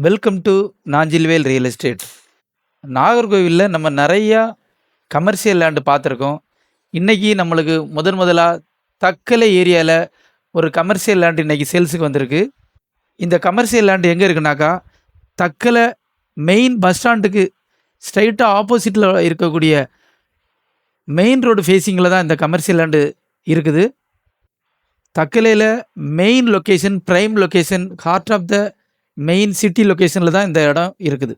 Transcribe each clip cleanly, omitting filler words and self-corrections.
Welcome to Nanjilvel real estate. நாகர்கோவிலில் நம்ம நிறையா கமர்ஷியல் லேண்டு பார்த்துருக்கோம். இன்றைக்கி நம்மளுக்கு முதலாக தக்கலை ஏரியாவில் ஒரு கமர்ஷியல் லேண்டு இன்றைக்கி சேல்ஸுக்கு வந்திருக்கு. இந்த கமர்ஷியல் லேண்டு எங்கே இருக்குனாக்கா, தக்கலை மெயின் பஸ் ஸ்டாண்டுக்கு ஸ்ட்ரைட்டாக ஆப்போசிட்டில் இருக்கக்கூடிய மெயின் ரோடு ஃபேஸிங்கில் தான் இந்த கமர்ஷியல் லேண்டு இருக்குது. தக்கலையில் main location, prime location, heart of the main city லொக்கேஷனில் தான் இந்த இடம் இருக்குது.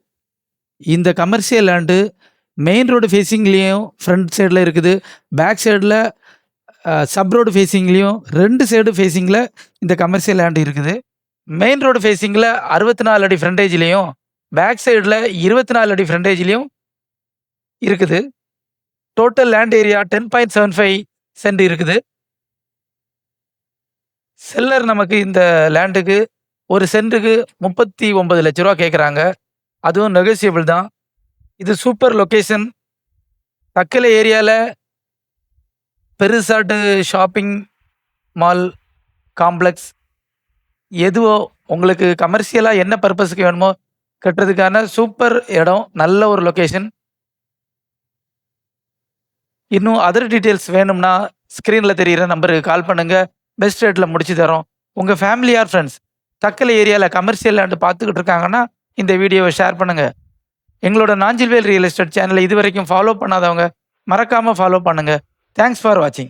இந்த கமர்ஷியல் லேண்டு மெயின் ரோடு ஃபேஸிங்லேயும் ஃப்ரண்ட் சைடில் இருக்குது, பேக் சைடில் சப் ரோடு ஃபேஸிங்லேயும் 2 சைடு ஃபேஸிங்கில் இந்த கமர்ஷியல் லேண்டு இருக்குது. மெயின் ரோடு ஃபேஸிங்கில் 64 அடி ஃப்ரண்டேஜ்லேயும், பேக் சைடில் 24 அடி ஃப்ரண்டேஜ்லேயும் இருக்குது. டோட்டல் லேண்ட் ஏரியா 10.75 சென்ட் இருக்குது. செல்லர் நமக்கு இந்த லேண்டுக்கு ஒரு சென்ட்டுக்கு 39 லட்ச ரூபா கேட்குறாங்க. அதுவும் நெகோசியபிள் தான். இது சூப்பர் லொக்கேஷன். தக்கலை ஏரியாவில் பெருசாட்டு ஷாப்பிங் மால் காம்ப்ளெக்ஸ் எதுவோ உங்களுக்கு கமர்ஷியலாக என்ன பர்பஸுக்கு வேணுமோ கட்டுறதுக்கான சூப்பர் இடம், நல்ல ஒரு லொக்கேஷன். இன்னும் அதர் டீட்டெயில்ஸ் வேணும்னா ஸ்க்ரீனில் தெரிகிற நம்பருக்கு கால் பண்ணுங்கள். பெஸ்ட் ரேட்டில் முடிச்சு தரோம். உங்கள் ஃபேமிலி ஆர் ஃப்ரெண்ட்ஸ் தக்கலை ஏரியாவில் கமர்ஷியல் லேண்டு பார்த்துக்கிட்டு இருக்காங்கன்னா இந்த வீடியோவை ஷேர் பண்ணுங்கள். எங்களோட நாஞ்சில்வேல் ரியல் எஸ்டேட் சேனலை இது வரைக்கும் ஃபாலோ பண்ணாதவங்க மறக்காமல் ஃபாலோ பண்ணுங்கள். தேங்க்ஸ் ஃபார் வாட்சிங்.